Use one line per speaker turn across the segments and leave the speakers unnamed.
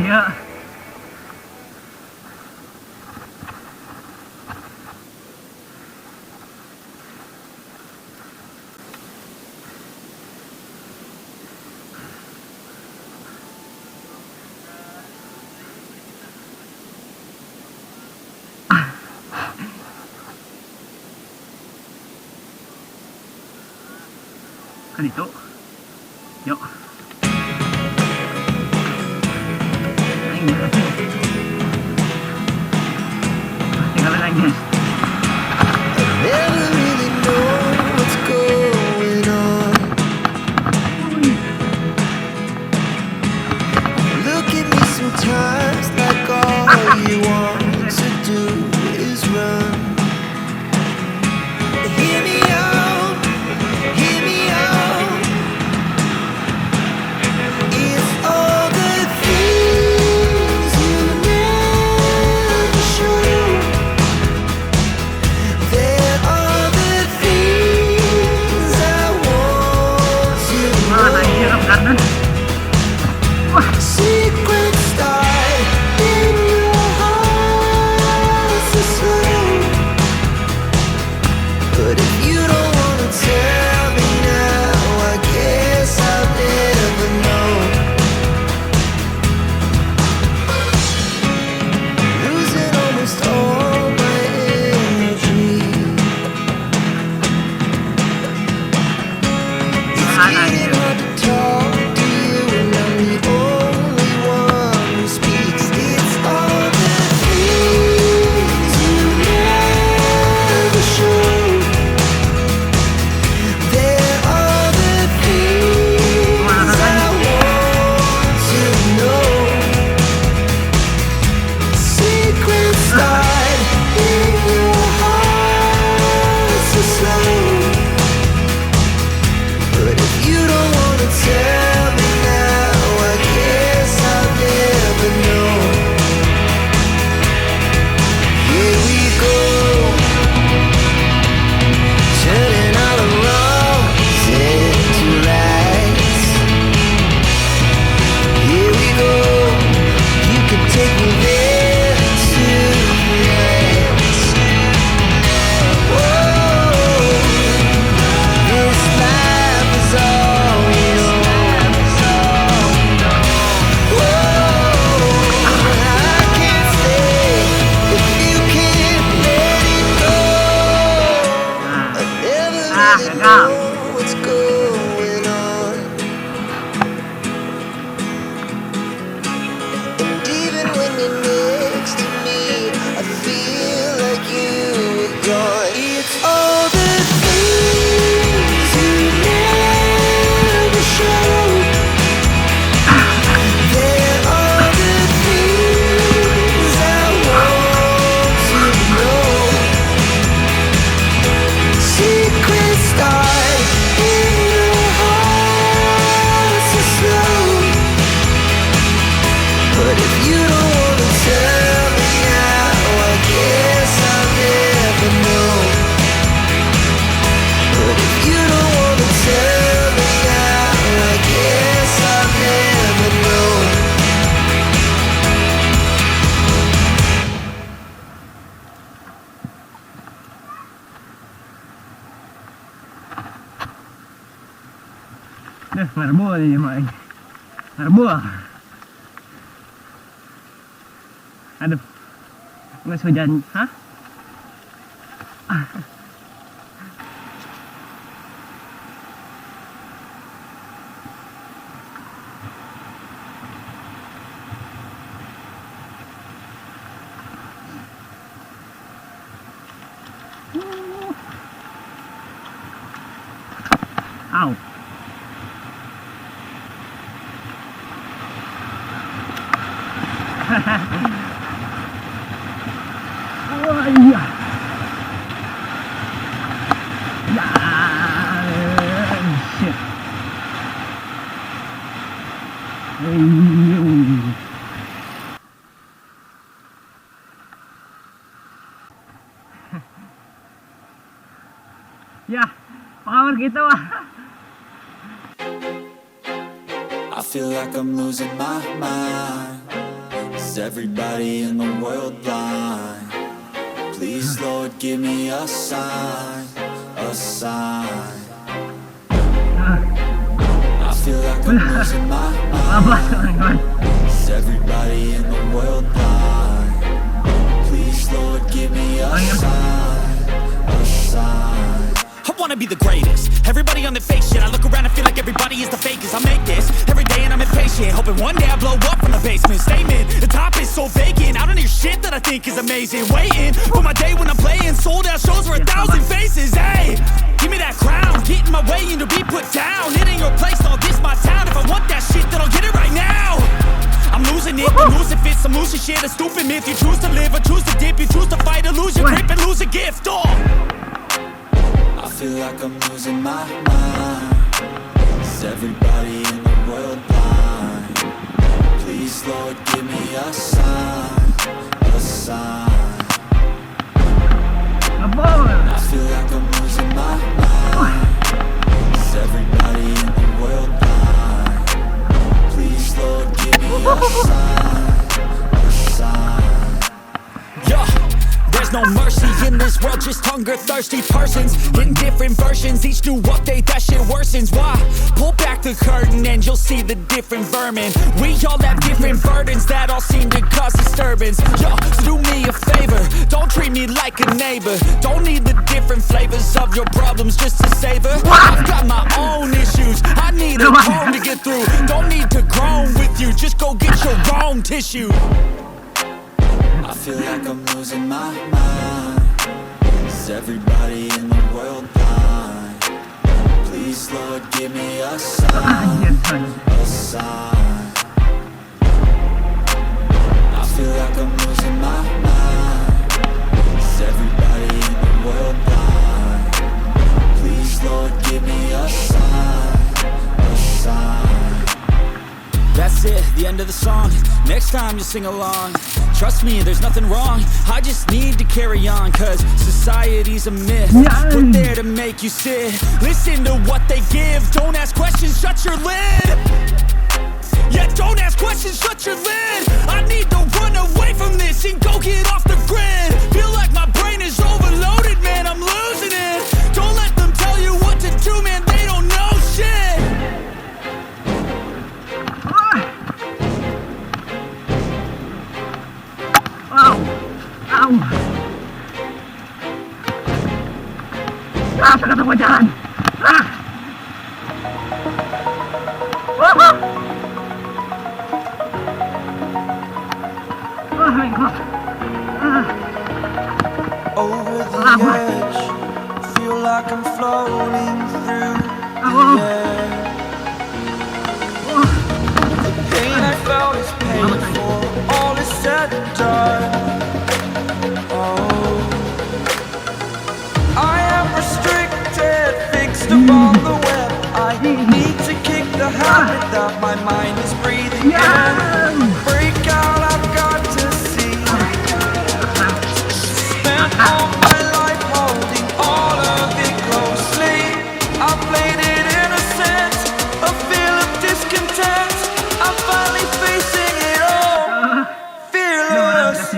Iya. Kan itu. Yuk. Tinggal lagi.
Never really know what's going on. Look at me sometimes like all you want to do is run. Hear me out, hear me out. It's all the things you never show. There are the things I want to
Naik
know.
ke kanan.
Secret start in your heart so slow. But if you don't wanna tell me now, I guess I'll never know. Losing almost all my energy. It's getting hard to talk to you, and I'm the only one who speaks. It's all the things you never show. There are the things I want to know. Secrets start in your heart so slow. But if you don't wanna tell me now, I guess I'll never know. Here we go, turning all the wrongs into rights. Here we go, you can take me there tonight. Whoa, this life is all we know. Whoa, I can't stay if you can't let it go. I never really know what's going on. And even when you're next to me, I feel like you were gone. It's all the things you never show. There are the things I want to know. Secrets start in your heart so slow. But if you don't wanna tell me now, I guess I'll never know. But if you don't wanna tell me now, I guess I'll never know.
Marmua ini mak. Marmua. Aduh. Nggak hujan, hah? Au. Wah, iya. Ya, shit. Ya, power gitu wah.
I feel like I'm losing my mind.
Is everybody in the world blind? Please, Lord, give me a sign, a sign. I feel like I'm losing my
Labas ka
mind.
naman.
Is everybody in the world blind? Please, Lord, give me a sign, a sign.
I wanna be the greatest. Everybody on the fake shit. I look around and feel like everybody is the fakest. I make this every day and I'm impatient, hoping one day I blow up from the basement. Statement, the top is so vacant. I don't hear shit that I think is amazing. Waiting for my day when I'm playing sold out shows for 1,000 faces. Hey, give me that crown, get in my way and to be put down. It ain't your place, no, this my town. If I want that shit, then I'll get it right now. I'm losing it, I'm losing fits, I'm losing shit. A stupid myth, you choose to live or choose to dip. You choose to fight or lose your grip and lose a gift. Oh,
I feel like I'm losing my mind. Is everybody in the world blind? Please, Lord, give me a sign, a sign. I feel like I'm losing my mind. Is everybody in the world blind? Please, Lord, give me a sign, a sign.
yeah. There's no mercy in this world, just hunger-thirsty persons in different versions. Each new update, that shit worsens. Why? Pull back the curtain and you'll see the different vermin. We all have different burdens that all seem to cause disturbance. Yo, so do me a favor, don't treat me like a neighbor. Don't need the different flavors of your problems just to savor. I've got my own issues, I need a comb to get through. Don't need to groan with you, just go get your own tissue.
I feel like I'm losing my mind. Is everybody in the world blind? Please, Lord, give me a sign, a sign. I feel like I'm losing my mind. Is everybody in the world blind? Please, Lord, give me a sign, a sign.
That's it, the end of the song. Next time you'll sing along. Trust me, there's nothing wrong. I just need to carry on, cause society's a myth. Put there to make you sit. Listen to what they give. Don't ask questions, shut your lid. Yeah, don't ask questions, shut your lid. I need to run away from this and go get off the grid. Feel like my brain is overloaded, man, I'm losing it. Don't let them tell you what to do, man, they don't know shit.
Ow! Ow! Ah, sakit ako dyan! Ah! Ah! Oh my God! Ah!
Over the edge, feel like I'm floating through
Oh!
the air. The pain I felt is paid for, all is said and done. Oh, I am restricted, fixed upon the web. I need to kick the habit that my mind is breathing in. Break out, I've got to see. Spent all my life holding all of it closely. I played it innocent, a feel of discontent. I'm finally facing it all, fearless.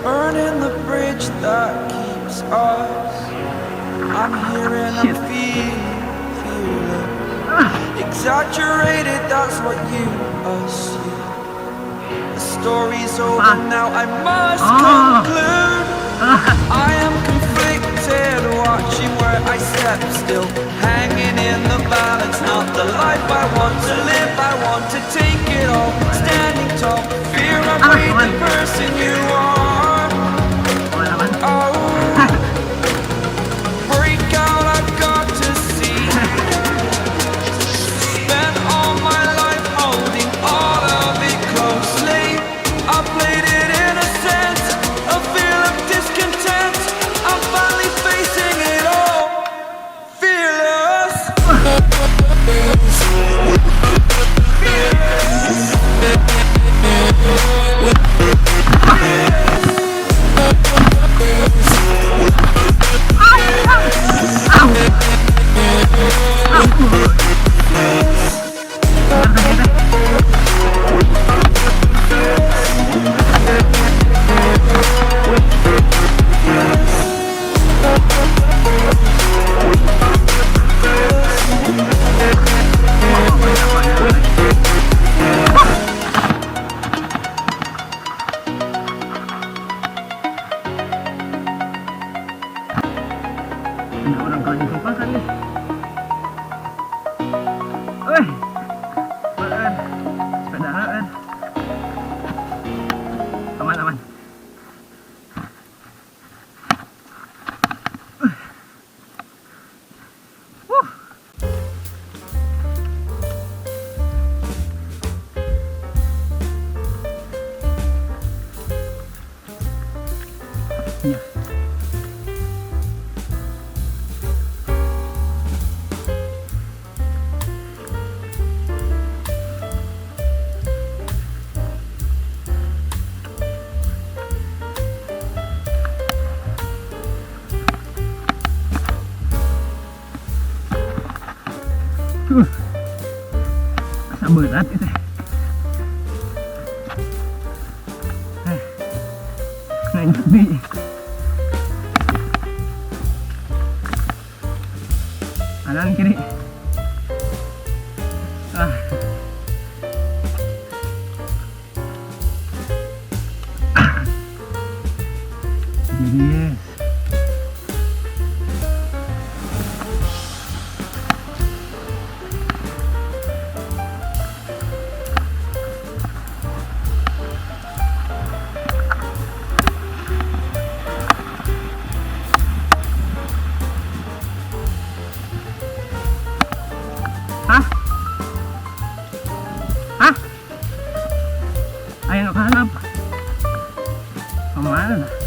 Burning the bridge that keeps us. I'm here and I'm feeling exaggerated, that's what you assume. The story's over now, I must conclude. I am conflicted, watching where I step still, hanging in the balance. Not the life I want to live, I want to take it all. Standing tall, fear I've made the person you are. Oh, break out, I've got to see.
Wih, keren. Sepeda keren. Aman, aman. Iya. Asa berat itu. Naik di. Kanan kiri. Yes. Hah? Hah? Ayo hanap. Kemana?